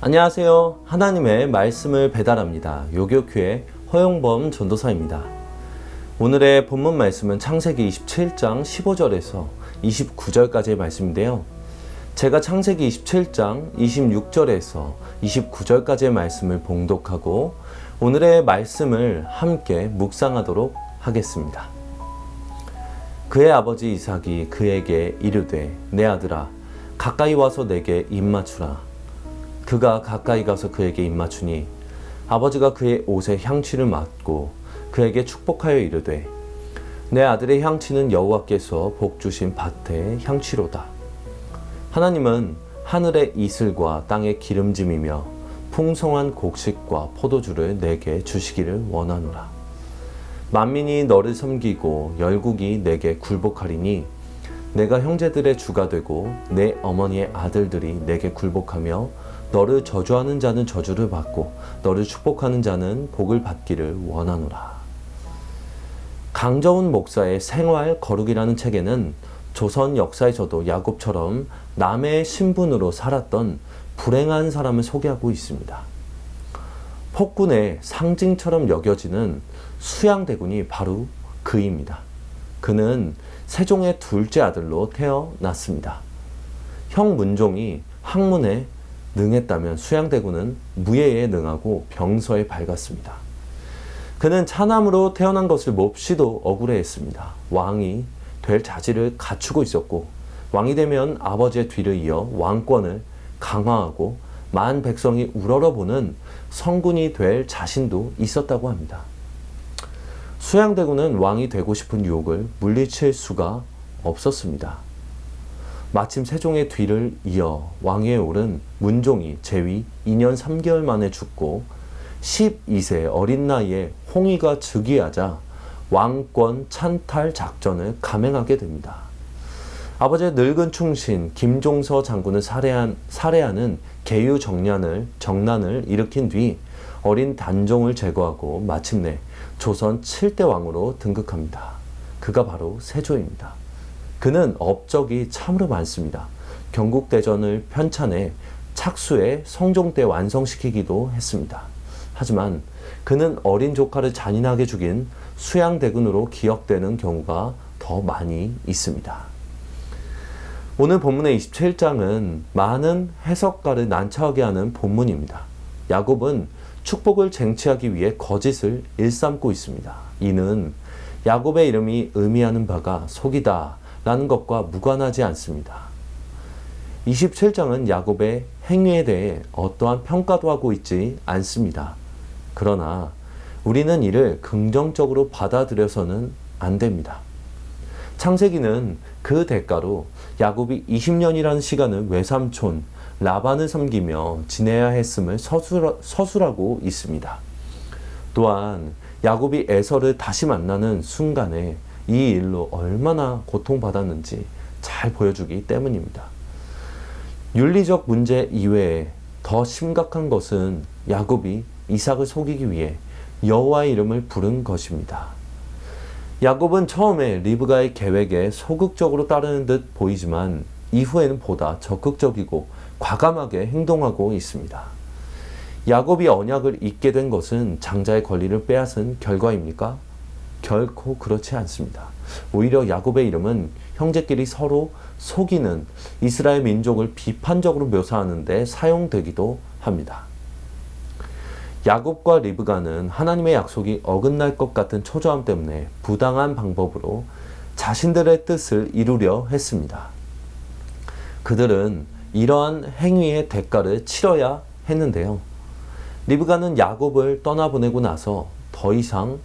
안녕하세요. 하나님의 말씀을 배달합니다. 요교교회 허용범 전도사입니다. 오늘의 본문 말씀은 창세기 27장 15절에서 29절까지의 말씀인데요. 제가 창세기 27장 26절에서 29절까지의 말씀을 봉독하고 오늘의 말씀을 함께 묵상하도록 하겠습니다. 그의 아버지 이삭이 그에게 이르되 내 아들아 가까이 와서 내게 입맞추라. 그가 가까이 가서 그에게 입맞추니 아버지가 그의 옷에 향취를 맡고 그에게 축복하여 이르되 내 아들의 향취는 여호와께서 복 주신 밭의 향취로다. 하나님은 하늘의 이슬과 땅의 기름짐이며 풍성한 곡식과 포도주를 내게 주시기를 원하노라. 만민이 너를 섬기고 열국이 내게 굴복하리니 내가 형제들의 주가 되고 내 어머니의 아들들이 내게 굴복하며 너를 저주하는 자는 저주를 받고 너를 축복하는 자는 복을 받기를 원하노라. 강정훈 목사의 생활 거룩이라는 책에는 조선 역사에서도 야곱처럼 남의 신분으로 살았던 불행한 사람을 소개하고 있습니다. 폭군의 상징처럼 여겨지는 수양대군이 바로 그입니다. 그는 세종의 둘째 아들로 태어났습니다. 형 문종이 학문에 능했다면 수양대군은 무예에 능하고 병서에 밝았습니다. 그는 차남으로 태어난 것을 몹시도 억울해했습니다. 왕이 될 자질을 갖추고 있었고 왕이 되면 아버지의 뒤를 이어 왕권을 강화하고 만 백성이 우러러보는 성군이 될 자신도 있었다고 합니다. 수양대군은 왕이 되고 싶은 유혹을 물리칠 수가 없었습니다. 마침 세종의 뒤를 이어 왕위에 오른 문종이 재위 2년 3개월 만에 죽고 12세 어린 나이에 홍의가 즉위하자 왕권 찬탈 작전을 감행하게 됩니다. 아버지의 늙은 충신 김종서 장군을 살해하는 계유정난을 일으킨 뒤 어린 단종을 제거하고 마침내 조선 7대 왕으로 등극합니다. 그가 바로 세조입니다. 그는 업적이 참으로 많습니다. 경국대전을 편찬해 착수해 성종때 완성시키기도 했습니다. 하지만 그는 어린 조카를 잔인하게 죽인 수양대군으로 기억되는 경우가 더 많이 있습니다. 오늘 본문의 27장은 많은 해석가를 난처하게 하는 본문입니다. 야곱은 축복을 쟁취하기 위해 거짓을 일삼고 있습니다. 이는 야곱의 이름이 의미하는 바가 속이다 라는 것과 무관하지 않습니다. 27장은 야곱의 행위에 대해 어떠한 평가도 하고 있지 않습니다. 그러나 우리는 이를 긍정적으로 받아들여서는 안 됩니다. 창세기는 그 대가로 야곱이 20년이라는 시간을 외삼촌 라반을 섬기며 지내야 했음을 서술하고 있습니다. 또한 야곱이 에서를 다시 만나는 순간에 이 일로 얼마나 고통받았는지 잘 보여주기 때문입니다. 윤리적 문제 이외에 더 심각한 것은 야곱이 이삭을 속이기 위해 여호와의 이름을 부른 것입니다. 야곱은 처음에 리브가의 계획에 소극적으로 따르는 듯 보이지만 이후에는 보다 적극적이고 과감하게 행동하고 있습니다. 야곱이 언약을 잊게 된 것은 장자의 권리를 빼앗은 결과입니까? 결코 그렇지 않습니다. 오히려 야곱의 이름은 형제끼리 서로 속이는 이스라엘 민족을 비판적으로 묘사하는 데 사용되기도 합니다. 야곱과 리브가는 하나님의 약속이 어긋날 것 같은 초조함 때문에 부당한 방법으로 자신들의 뜻을 이루려 했습니다. 그들은 이러한 행위의 대가를 치러야 했는데요. 리브가는 야곱을 떠나보내고 나서 더 이상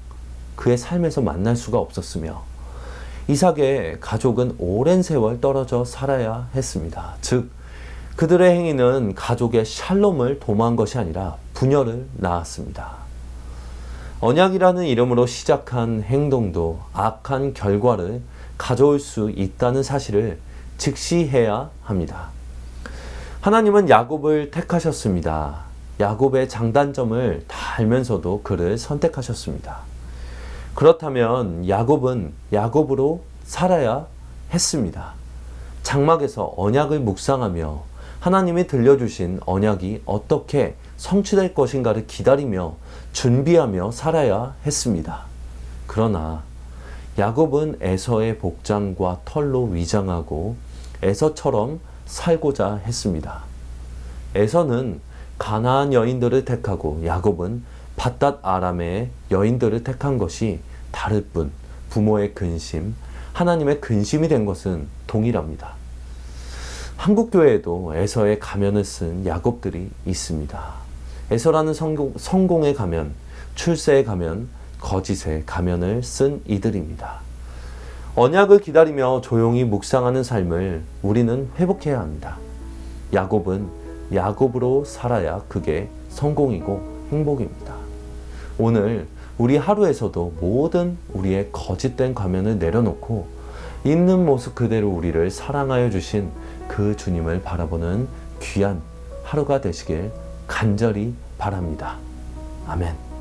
그의 삶에서 만날 수가 없었으며 이삭의 가족은 오랜 세월 떨어져 살아야 했습니다. 즉 그들의 행위는 가족의 샬롬을 도모한 것이 아니라 분열을 낳았습니다. 언약이라는 이름으로 시작한 행동도 악한 결과를 가져올 수 있다는 사실을 직시해야 합니다. 하나님은 야곱을 택하셨습니다. 야곱의 장단점을 다 알면서도 그를 선택하셨습니다. 그렇다면 야곱은 야곱으로 살아야 했습니다. 장막에서 언약을 묵상하며 하나님이 들려주신 언약이 어떻게 성취될 것인가를 기다리며 준비하며 살아야 했습니다. 그러나 야곱은 에서의 복장과 털로 위장하고 에서처럼 살고자 했습니다. 에서는 가나안 여인들을 택하고 야곱은 밧닷 아람의 여인들을 택한 것이 다를 뿐 부모의 근심, 하나님의 근심이 된 것은 동일합니다. 한국 교회에도 에서의 가면을 쓴 야곱들이 있습니다. 에서라는 성공의 가면, 출세의 가면, 거짓의 가면을 쓴 이들입니다. 언약을 기다리며 조용히 묵상하는 삶을 우리는 회복해야 합니다. 야곱은 야곱으로 살아야 그게 성공이고 행복입니다. 오늘 우리 하루에서도 모든 우리의 거짓된 가면을 내려놓고 있는 모습 그대로 우리를 사랑하여 주신 그 주님을 바라보는 귀한 하루가 되시길 간절히 바랍니다. 아멘.